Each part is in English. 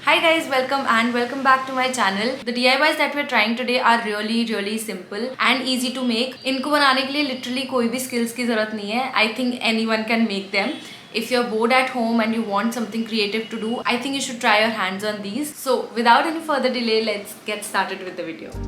Hi guys, welcome back to my channel. The DIYs that we're trying today are really simple and easy to make. इनको बनाने के लिए literally कोई भी skills की जरूरत नहीं है. I think anyone can make them. If you're bored at home and you want something creative to do, I think you should try your hands on these. So without any further delay, let's get started with the video.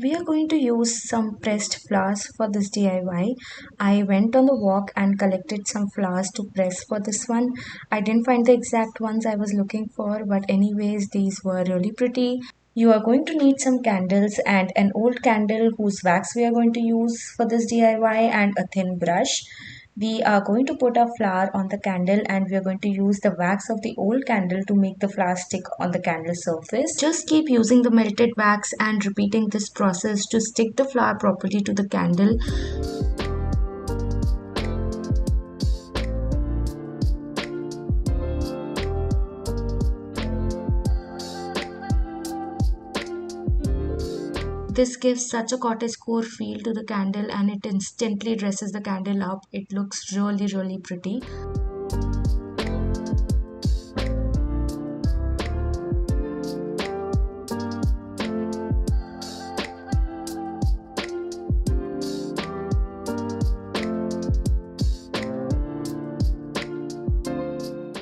We are going to use some pressed flowers for this DIY. I went on the walk and collected some flowers to press for this one. I didn't find the exact ones I was looking for, but anyways, these were really pretty. You are going to need some candles and an old candle whose wax we are going to use for this DIY and a thin brush. We are going to put a flower on the candle and we are going to use the wax of the old candle to make the flower stick on the candle surface. Just keep using the melted wax and repeating this process to stick the flower properly to the candle. This gives such a cottagecore feel to the candle and it instantly dresses the candle up. It looks really pretty.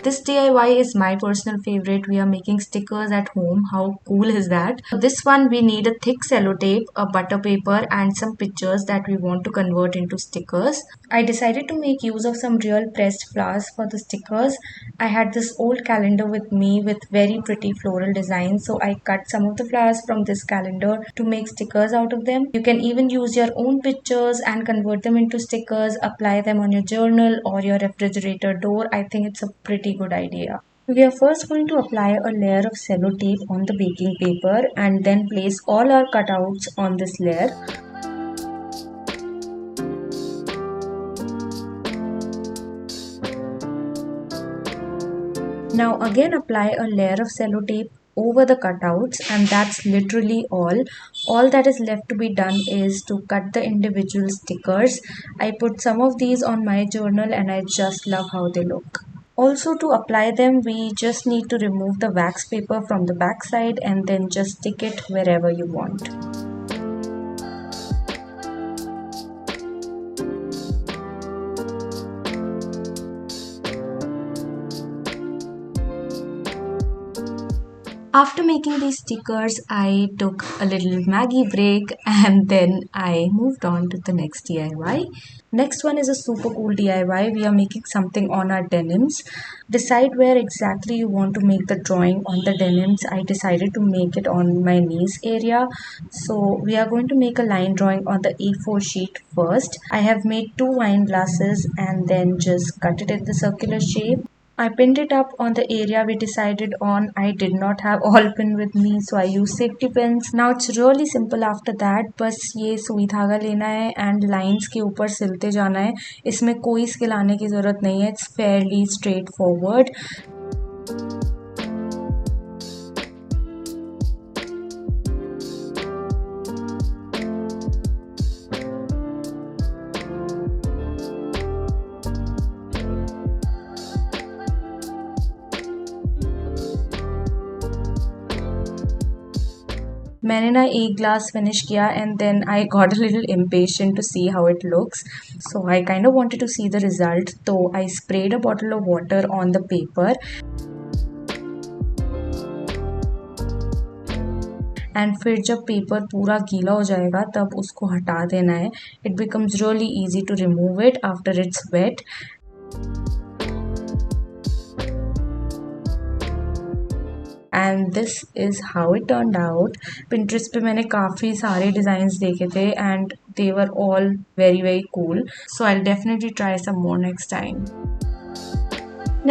This DIY is my personal favorite. We are making stickers at home. How cool is that? For this one, we need a thick sellotape, a butter paper, and some pictures that we want to convert into stickers. I decided to make use of some real pressed flowers for the stickers. I had this old calendar with me with very pretty floral designs, so I cut some of the flowers from this calendar to make stickers out of them. You can even use your own pictures and convert them into stickers, apply them on your journal or your refrigerator door. I think it's a pretty good idea. We are first going to apply a layer of sellotape on the baking paper and then place all our cutouts on this layer. Now again apply a layer of sellotape over the cutouts and that's literally all. All that is left to be done is to cut the individual stickers. I put some of these on my journal and I just love how they look. Also, to apply them, we just need to remove the wax paper from the back side and then just stick it wherever you want. After making these stickers, I took a little Maggie break and then I moved on to the next DIY. Next one is a super cool DIY. We are making something on our denims. Decide where exactly you want to make the drawing on the denims. I decided to make it on my knees area. So we are going to make a line drawing on the A4 sheet first. I have made 2 wine glasses and then just cut it in the circular shape. I pinned it up on the area we decided on. I did not have all pin with me, so I used safety pins. Now it's really simple after that. बस ये सुई धागा लेना है and lines के ऊपर सिलते जाना है. इसमें कोई skill आने की ज़रूरत नहीं है. It's fairly straightforward. मैंने ना एक ग्लास फिनिश किया and then I got a little impatient to see how it looks. So I kind of wanted to see the result. So I sprayed a bottle of water on the paper. And फिर जब paper पूरा गीला हो जाएगा तब उसको हटा देना है. It becomes really easy to remove it after it's wet. And this is how it turned out. Pinterest पे मैंने काफ़ी सारे designs देखे थे and they were all very cool. So I'll definitely try some more next time.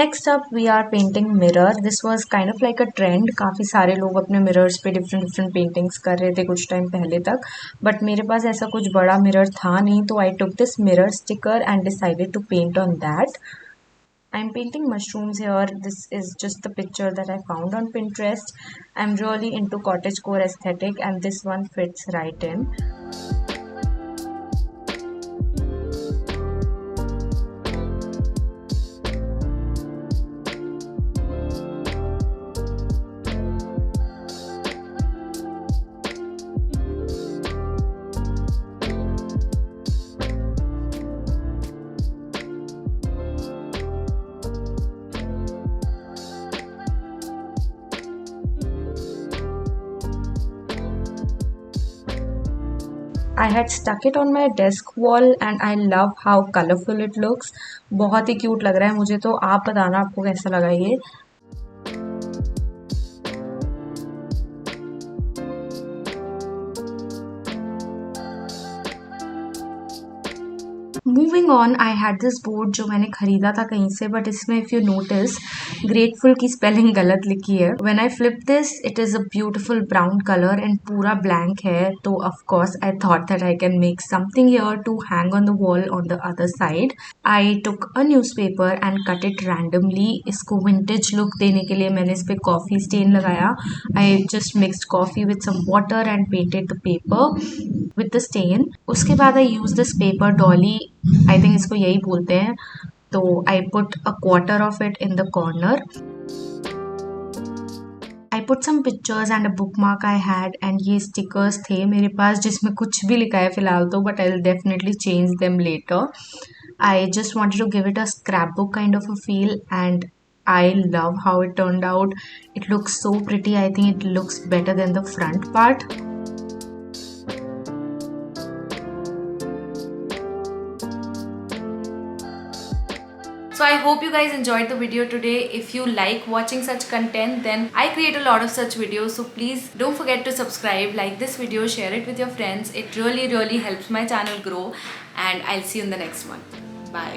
Next up we are painting mirror. This was kind of like a trend. काफ़ी सारे लोग अपने mirrors पे different paintings कर रहे थे कुछ time पहले तक. But मेरे पास ऐसा कुछ बड़ा mirror था नहीं तो I took this mirror sticker and decided to paint on that. I'm painting mushrooms here. This is just the picture that I found on Pinterest. I'm really into cottagecore aesthetic and this one fits right in. I had stuck it on my desk wall and I love how colorful it looks. बहुत ही cute लग रहा है मुझे तो. आप बताना आपको कैसा लगा ये. Moving on, I had this board जो मैंने खरीदा था कहीं से, बट इसमें इफ़ यू नोटिस ग्रेटफुल की स्पेलिंग गलत लिखी है. When I flip this it is a beautiful brown colour and पूरा ब्लैंक है. तो of course I thought that I can make something here to hang on the wall on the other side. I took a newspaper and cut it randomly. इसको vintage look देने के लिए मैंने इस पर कॉफ़ी स्टेन लगाया. I just mixed coffee with some water and painted the paper with the stain. उसके बाद I use this paper doily, I think इसको यही बोलते हैं. तो I put a quarter of it in the corner. I put some pictures and a bookmark I had and ये stickers थे मेरे पास जिसमें कुछ भी लिखा है फिलहाल तो, but I will definitely change them later. I just wanted to give it a scrapbook kind of a feel and I love how it turned out. It looks so pretty. I think it looks better than the front part. So I hope you guys enjoyed the video today. If you like watching such content, then I create a lot of such videos. So please don't forget to subscribe, like this video, share it with your friends. It really helps my channel grow. And I'll see you in the next one. Bye.